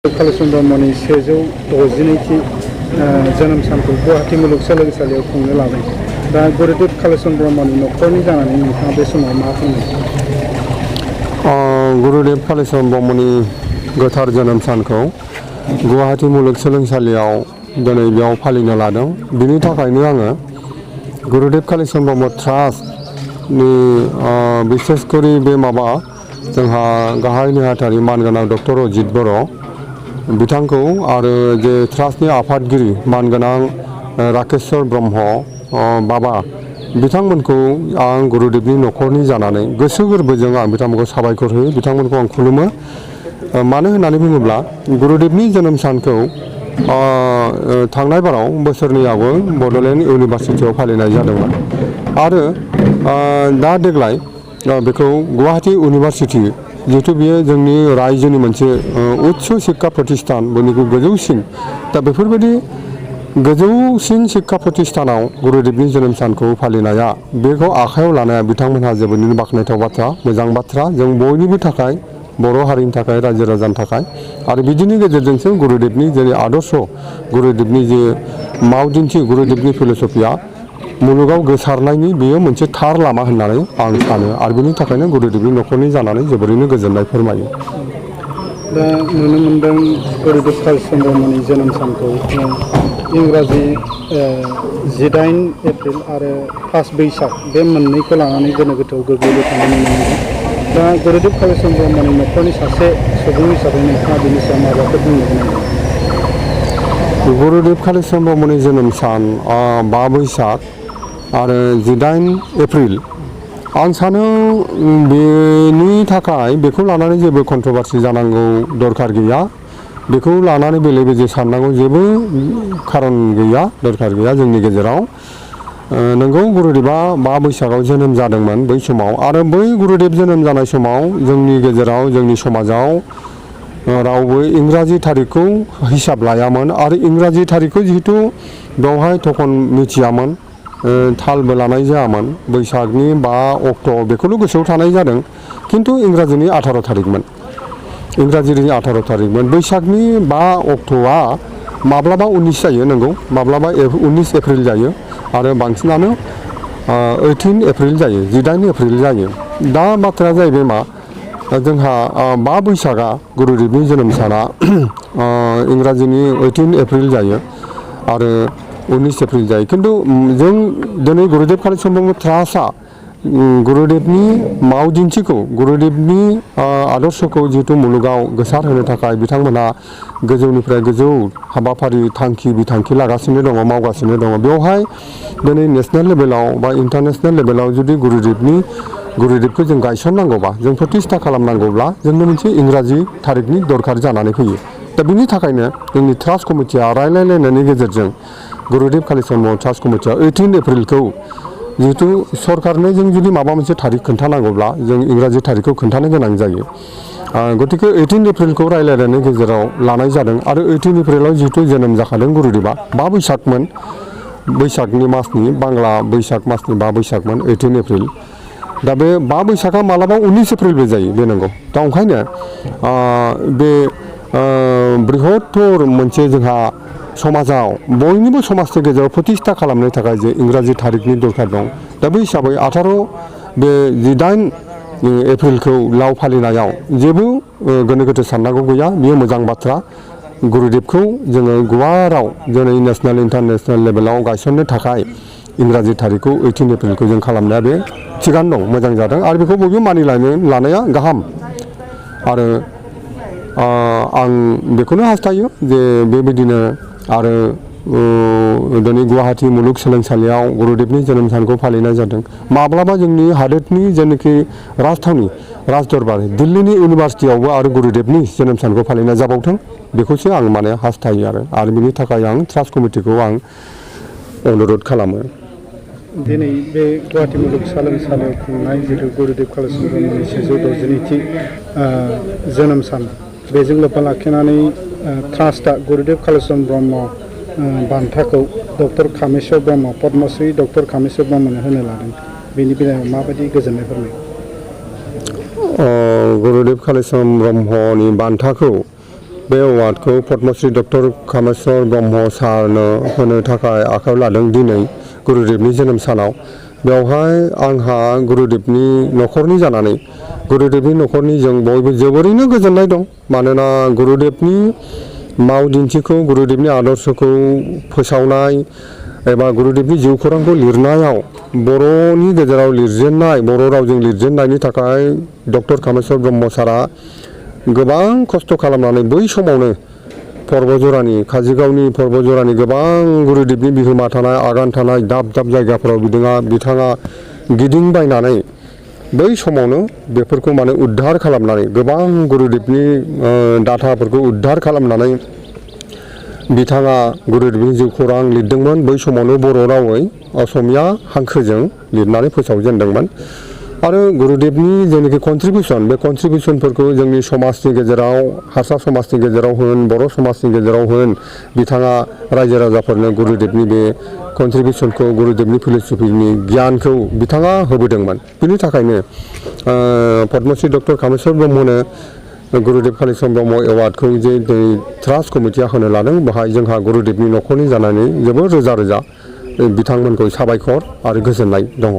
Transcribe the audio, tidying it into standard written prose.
कालिचरण ब्रह्मनि 162थि जोनोम सानखौ गुवाहाटी मुलुगसोलोंसालियाव खुंनो लादों। दा गुरुदेव कालिचरण ब्रह्मनि न'खरनि जानानै नोंथाङा बे समाव मा बुंनो? गुरुदेव कालिचरण ब्रह्मनि गोथार जोनोम सानखौ गुवाहाटी मुलुगसोलोंसालियाव दिनै बेयाव फालिनो लादों। बिनि थाखायनो आङो गुरुदेव कालिचरण ब्रह्म ट्रास्टनि बिसेसकरि बे जोंहा गाहाय नेहाथारि मानगोनां डक्टर अजित बर' बिथांखौ आरो जे ट्रास्टनि आफादगिरि मानगोनां राकेश्वर ब्रह्म बाबा बिथांमोनखौ आं गुरुदेवनि न'खरनि जानानै गोसो गोरबोजों आं बिथांमोनखौ साबायखर होयो, बिथांमोनखौ आं खुलुमो। मानो होननानै बुङोब्ला गुरुदेवनि जोनोम सानखौ थांनाय बाराव बोसोरनै आगोल बड'लेण्ड इउनिभारसिटियाव फालिनाय जादोंमोन आरो दा देग्लाय बेखौ गुवाहाटी इउनिभारसिटि जिहेतु बियो जोंनि रायजोनि मोनसे उच्च शिक्षा प्रतिष्ठान बयनिख्रुइ गोजौसिन, दा बेफोरबायदि गोजौसिन शिक्षा प्रतिष्ठानाव गुरुदेवनि जोनोम सानखौ फालिनाया बेखौ आखायाव लानाया बिथांमोनहा जोबोरैनो बाख्नायथाव बाथ्रा, मोजां बाथ्रा। जों बयनिबो थाखाय, बर' हारिनि थाखाय, रायजो राजानि थाखाय आरो बिदिनि गेजेरजोंसो गुरुदेवनि जेरै आदर्श, गुरुदेवनि जे मावदिन्थि, गुरुदेवनि फिल'सफिया मुलुगाव गोसारनायनि बेयो मोनसे थार लामा होननानै आं सानो आरो बिनि थाखायनो गुरुदेवनि न'खरनि जानानै जोबोरैनो गोजोननाय फोरमायो। दा नुनो मोनदों गुरुदेव कालिचरण ब्रह्मनि जोनोम सानखौ इंराजि 18 एप्रिल आरो 1 बैसाग बे मोननैखौ लानानै गोनो गोथोआव गोग्लैबाय थानाय नुनो मोनदों। दा गुरुदेव कालिचरण ब्रह्मनि न'खरनि सासे सुबुं हिसाबै नोंथाङा बेनि सायाव माबाफोर बुंनो गोनां? गुरुदेव कालिचरण ब्रह्मनि जोनोम सान 5 बैसाग आरो 18 एप्रिल, आं सानो बेनि थाखाय बेखौ लानानै जेबो कन्ट्रभारसि जानांगौ दरखार गैया, बेखौ लानानै बेले बेजे साननांगौ जेबो खारन गैया, दरखार गैया जोंनि गेजेराव। नंगौ गुरुदेवा 5 बैसागाव जोनोम जादोंमोन बै समाव, आरो बै गुरुदेव जोनोम जानाय समाव जोंनि गेजेराव, जोंनि समाजाव रावबो इंराजि थारिखखौ हिसाब लायामोन आरो इंराजि थारिखखौ जिहेतु बेवहाय थखन मिथियामोन, थालबो लानाय जायामोन। बैसागनि 5 अक्ट' बेखौल' गोसोआव थानाय जादों, खिन्थु इंराजिनि 18 थारिखमोन, इंराजिनि 18 थारिखमोन। बैसागनि 5 अक्ट'आ माब्लाबा 19 जायो, नंगौ, माब्लाबा 19 एप्रिल जायो आरो बांसिनानो 18 एप्रिल जायो, 18 एप्रिल जायो। दा बाथ्राया जाहैबाय मा, जोंहा 5 बैसागा गुरुदेवनि जोनोम साना इंराजिनि 18 एप्रिल जायो आरो 19 एप्रिल जायो, खिन्थु जों दिनै गुरुदेव कालिचरण ब्रह्म ट्रास्टआ गुरुदेवनि मावदिन्थिखौ, गुरुदेवनि आदर्शखौ जिहेतु मुलुगाव गोसारहोनो थाखाय बिथांमोनहा गोजौनिफ्राय गोजौ हाबाफारि थांखि बिथांखि लागासिनो दङ, मावगासिनो दङ। बेवहाय दिनै नेसनेल लेभेलाव बा इन्टारनेसनेल लेभेलाव जुदि गुरुदेवखौ जों गायसननांगौबा, जों प्रतिष्ठा खालामनांगौब्ला जोंनो मोनसे इंराजि थारिखनि दरखार जानानै फैयो। दा बिनि थाखायनो जोंनि ट्रास्ट कमिटिया रायज्लायलायनायनि गेजेरजों गुरुदेव कालिचरण ब्रह्म ट्रास्ट कमिटिया 18 एप्रिलखौ जिहेतु सरकारनो जों जुदि माबा मोनसे थारिख खोन्थानांगौब्ला जों इंराजि थारिखखौ खोन्थानो गोनां जायो। गतिके 18 एप्रिलखौ रायज्लायनायनि गेजेराव लानाय जादों आरो 18 एप्रिलाव जिहेतु जोनोम जाखादों गुरुदेवा, 5 बैसागमोन, बैसागनि मासनि, बांला बैसाग मासनि 5 बैसागमोन, 18 एप्रिल। दा बे 5 बैसागा मालाबा 19 एप्रिलबो जायो, बे नंगौ। दा ओंखायनो बे बृहत्तर मोनसे जोंहा समाजाव, बयनिबो समाजनि गेजेराव प्रतिष्ठा खालामनो थाखाय जे इंराजि थारिखनि दरखार दं, दा बै हिसाबै 18 एप्रिलखौ लाव फालिनायाव जेबो गोनो गोथो साननांगौ गैया, बेयो मोजां बाथ्रा। गुरुदेवखौ जोङो गुवाराव दिनै नेसनेल इन्टारनेसनेल लेभेलाव गायसननो थाखाय इंराजि थारिखखौ 18 एप्रिलखौ जों खालामनाया बे थिगानो दं, मोजां जादों आरो बेखौ बयबो लानाया गाहाम। आरो आं बेखौनो हास्थायो जे बेबायदिनो आरो दिनै गुवाहाटी मुलुगसोलोंसालियाव गुरुदेवनि जोनोम सानखौ फालिनाय जादों। माब्लाबा जोंनि हादोरनि जेनाखि राजथावनि, राजदरबार दिल्लीनि इउनिभारसिटियावबो आरो गुरुदेवनि जोनोम सानखौ फालिनाय जाबावथों, बेखौसो आं हास्थायो आरो बिनि थाखाय आं ट्रास्ट कमिटिखौ आं अनुरद खालामो। दिनै बे गुवाहाटी मुलुगसोलोंसालियाव खुंनाय जितु गुरुदेव कालिचरण ब्रह्मनि 162थि जोनोम सान, बेजों लोब्बा लाखिनानै ट्रास्टआ गुरुदेव कालिचरण ब्रह्म बान्थाखौ डक्टर कामेस्वर ब्रह्म, पद्मश्री डक्टर कामेस्वर ब्रह्मनो होनो लादों। बेनि बेलायाव माबायदि गोजोननाय फोरमायो? गुरुदेव कालिचरण ब्रह्मनि बान्थाखौ बे एवार्डखौ पद्मश्री डक्टर कामेस्वर ब्रह्म सारनो होनो थाखाय आखायाव लादों दिनै गुरुदेबनि जोनोम सानाव। बेवहाय आंहा गुरुदेबनि न'खरनि जानानै गुरुदेबनि न'खरनि जों बयबो जोबोरैनो गोजोननाय दं। मानोना गुरुदेबनि माव दिन्थिखौ गुरुदेबनि आदर्शखौ फोसावनाय एबा गुरुदेबनि जिउ खौरांखौ लिरनायाव बर'नि गेजेराव लिरजेननाय बर' रावजों लिरजेननायनि थाखाय डक्टर कामेस्वर ब्रह्म सारा गोबां खस्थ' खालामनानै बै समावनो पर्बजरानि काजिगावनि पर्बजरानि गोबां गुरुदेबनि बिहोमा थानाय आगान थानाय दाब दाब जायगाफोराव बिथाङा गिदिंबायनानै बै समावनो बेफोरखौ माने उद्धार खालामनानै गोबां गुरुदेबनि डाटाफोरखौ उद्धार खालामनानै बिथाङा गुरुदेबनि जिउ खौरां लिरदोंमोन। बै समावनो बर' रावै असमिया हांखोजों लिरनानै फोसावजेनदोंमोन। आरो गुरुदेबनि जेनाखि कन्ट्रिबिउसन बे कन्ट्रिबिउसनफोरखौ जोंनि समाजनि गेजेराव हारसा समाजनि गेजेराव होन बर' समाजनि गेजेराव होन बिथाङा रायजो राजाफोरनो गुरुदेबनि बे कन्ट्रिबिउसनखौ गुरुदेबनि फिलसफिनि गियानखौ बिथाङा होबोदोंमोन। बिनि थाखायनो पद्मश्री डक्टर कामेस्वर ब्रह्मनो गुरुदेब कालीचरण ब्रह्म एवार्डखौ जे ट्रास्ट कमिटिया होनो लादों बेहाय जोंहा गुरुदेबनि न'खरनि जानानै जोबोर रोजा रोजा बिथांमोनखौ साबायखर आरो गोजोननाय दङ।